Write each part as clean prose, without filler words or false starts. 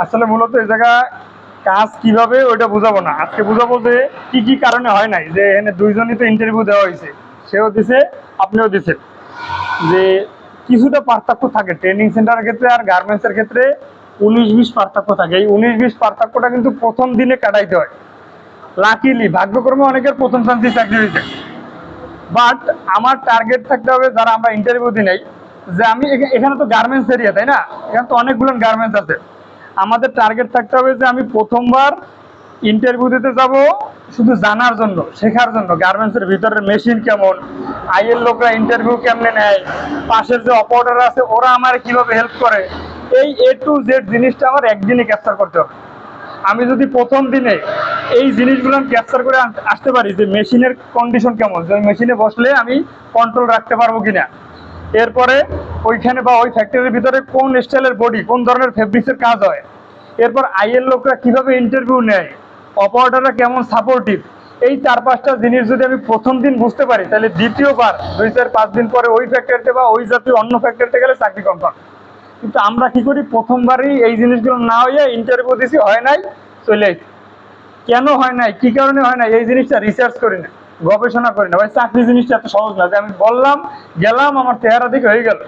আসলে মূলত এই জায়গায় কাজ কিভাবে ওইটা বুঝাবো না, আজকে বুঝাবো যে কি কি কারণে হয় নাই। যে এখানে দুইজনই তো ইন্টারভিউ দেওয়া হয়েছে, সেও দিছে আপনিও দিছেন, যে কিছুটা পার্থক্য থাকে ট্রেনিং সেন্টারের ক্ষেত্রে আর গার্মেন্টসের ক্ষেত্রে। 19-20 পার্থক্য থাকে। এই 19-20 পার্থক্যটা কিন্তু প্রথম দিনে কাটাইতে হয়। লাকিলি ভাগ্যক্রমে অনেকের প্রথম চান্সে চাকরি হয়েছে, বাট আমার টার্গেট থাকতে হবে যারা আমরা ইন্টারভিউ দিই নাই, যে আমি এখানে তো গার্মেন্টস এরিয়া, তাই না? এখানে তো অনেকগুলো গার্মেন্টস আছে। আমাদের টার্গেট থাকতে হবে যে আমি প্রথমবার ইন্টারভিউ দিতে যাব শুধু জানার জন্য, শেখার জন্য গার্মেন্টসের ভিতরের মেশিন কেমন, আইএল লোকরা ইন্টারভিউ কেমনে নেয়, পাশের যে অপারেটর আছে ওরা আমার কিভাবে হেল্প করে, এই A to Z জিনিসটা আমার একদিনে ক্যাপচার করতে হবে। আমি যদি প্রথম দিনে এই জিনিসগুলো ক্যাপচার করে আসতে পারি, যে মেশিনের কন্ডিশন কেমন, যে মেশিনে বসলে আমি কন্ট্রোল রাখতে পারবো কিনা, এরপরে ওইখানে বা ওই ফ্যাক্টরির ভিতরে কোন স্টাইলের বডি, কোন ধরনের ফেব্রিক্সের কাজ হয়, এরপর আইএল লোকরা কিভাবে ইন্টারভিউ নেয়, অপারেটররা কেমন সাপোর্টিভ, এই 4-5টা জিনিস যদি আমি প্রথম দিন বুঝতে পারি, তাহলে দ্বিতীয়বার 2-4-5 দিন পরে ওই ফ্যাক্টরিতে বা ওই জাতীয় অন্য ফ্যাক্টরিতে গেলে চাকরি কনফার্ম। কিন্তু আমরা কি করি, প্রথমবারই এই জিনিসগুলো না হয়ে ইন্টারভিউ দিছি, হয় নাই, চলে আসছি। কেন হয় নাই, কি কারণে হয় নাই, এই জিনিসটা রিসার্চ করি না, গবেষণা করি না। ভাই চাকরি জিনিসটা এত সহজ না যে আমি বললাম গেলাম আমার চেহারা দিকে হয়ে গেল।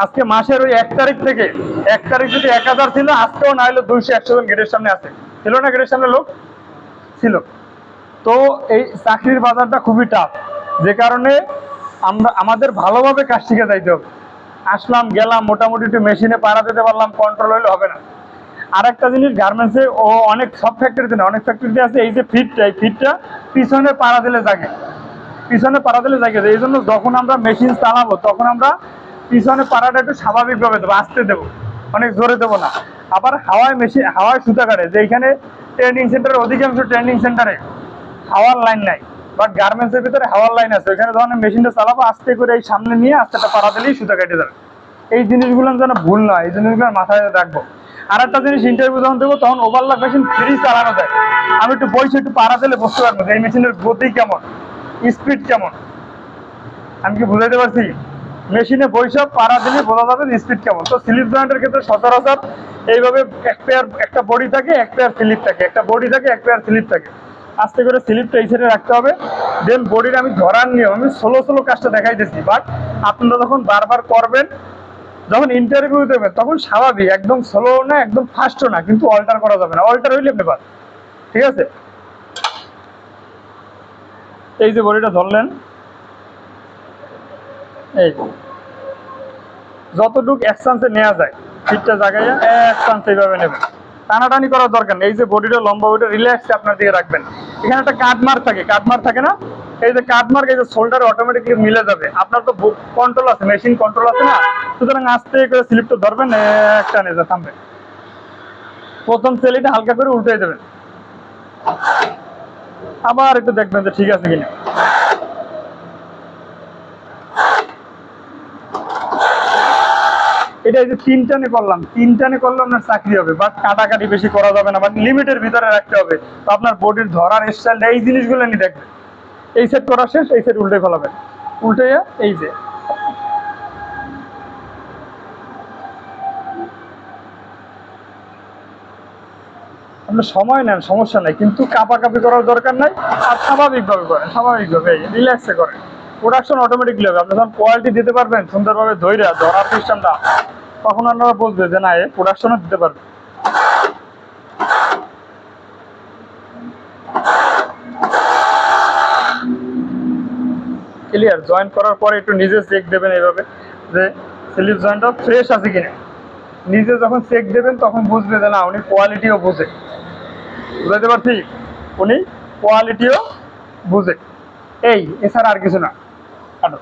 আজকে মাসের ওই 1 তারিখ থেকে, 1 তারিখ যদি 1000 ছিল, আজকেও না হলে 200-100 জন গেটের সামনে আছে, ছিল না? গেটের সামনে লোক ছিল। তো এই চাকরির বাজারটা খুবই টাফ, যে কারণে আমরা আমাদের ভালোভাবে কাজ শিখে যাইতে হবে। আসলাম গেলাম মোটামুটি একটু মেশিনে পাড়া দিতে পারলাম, কন্ট্রোল হইলে হবে না। আর একটা জিনিস, গার্মেন্টসে ও অনেক সব ফ্যাক্টরিতে না, অনেক ফ্যাক্টরিতে আছে এই যে ফিটটা, এই ফিটটা পিছনে পাড়া দিলে জাগে, পিছনে পাড়া দিলে জাগে। এই জন্য যখন আমরা মেশিন চালাবো তখন আমরা পিছনে পাড়াটা একটু স্বাভাবিকভাবে দেবো, আসতে দেবো, অনেক জোরে দেবো না। আবার হাওয়ায় মেশিন, হাওয়ায় সুতা কাটে, যে এইখানে ট্রেনিং সেন্টারে, অধিকাংশ ট্রেনিং সেন্টারে হাওয়ার লাইন নাই, বাট গার্মেন্টসের ভিতরে হাওয়ার লাইন আছে। ওইখানে যখন মেশিনটা চালাবো আস্তে করে এই সামনে নিয়ে আস্তেটা পাড়া দিলেই সুতা কেটে যাবে। এই জিনিসগুলো যেন ভুল নয়, এই জিনিসগুলো মাথায় রাখবো। আর একটা জিনিস, ইন্টারভিউ যখন দেবো তখন ওভারলক মেশিন ফ্রি চালানো যায়। আমি একটু বসে একটু পাড়া দিলে বুঝতে পারবো যে এই মেশিনের গতি কেমন, স্পিড কেমন। আমি কি বুঝাইতে পারছি? মেশিনে বৈশাখ পাড়া দিলে বোঝা যাবে স্পিড কেমন। তো স্লিপ জয়েন্টের ক্ষেত্রে সচরাচর এইভাবে এক পেয়ার, একটা বডি থাকে, এক পেয়ার স্লিপ থাকে, একটা বডি থাকে, এক পেয়ার স্লিপ থাকে। আস্তে করে স্লিপটা এই সাইডে রাখতে হবে। দেন বডির আমি ধরার নিয়ম, আমি স্লো কাজটা দেখাইতেছি, বাট আপনারা যখন বারবার করবেন, যখন ইন্টারভিউ দেবেন তখন স্বাভাবিক, একদম স্লো না একদম ফাস্টও না, কিন্তু অল্টার করা যাবে না, অল্টার হইলে ব্যাপার। ঠিক আছে? এই যে বডিটা ধরলেন, এই যতটুকু এক চান্সে নেওয়া যায়, ফিটটা জায়গায় এক চান্স এইভাবে নেবেন, টানাটানি করার দরকার নেই। এই যে বডিটা লম্বা, ওইটা রিল্যাক্সে আপনার দিকে রাখবেন। এখানে একটা কাটমার্ক থাকে, কাটমার্ক থাকে না, এই যে কাটমার্ক, এই যে শোল্ডারে অটোমেটিকলি মিলে যাবে। আপনার তো কন্ট্রোল আছে, মেশিন কন্ট্রোল আছে না, সুতরাং আস্তে করে স্লিপটা ধরবেন, একটা নেজা থামবে। প্রথম সেলিটা হালকা করে উল্টে দেবেন, আবার একটু দেখবেন যে ঠিক আছে কিনা। এটা এই যে 3 টানে করলাম, 3 টানে করলে আপনার চাকরি হবে, বাট কাটাকাটি বেশি করা যাবে না, বাট লিমিটের ভিতরে রাখতে হবে। তো আপনার বডির ধরার স্টাইলটা, এই জিনিসগুলো নিয়ে দেখবেন। এই সেট করা শেষ, এই সেট উল্টে ফেলাবেন, উল্টে এই যে আপনার সময় নেন, সমস্যা নাই, কিন্তু কাপাকাপি করার দরকার নাই। আর স্বাভাবিকভাবে করেন, স্বাভাবিকভাবে রিল্যাক্সে করেন। প্রোডাকশন অটোমেটিকলি হবে। আপনি যখন কোয়ালিটি দিতে পারবেন সুন্দরভাবে, ধরার সিস্টেমটা, তখন আপনারা বুঝবে যে না, এ প্রোডাকশনও দিতে পারবে। ক্লিয়ার? জয়েন করার পরে একটু নিজে চেক দেবেন এইভাবে, যে স্লিপ জয়েন্টটা ফ্রেশ আছে কিনা। নিজে যখন চেক দেবেন তখন বুঝবে যে না, উনি কোয়ালিটিও বোঝে। বুঝাতে পারছি? উনি কোয়ালিটিও বুঝে। এই এছাড়া আর কিছু না। কাটো।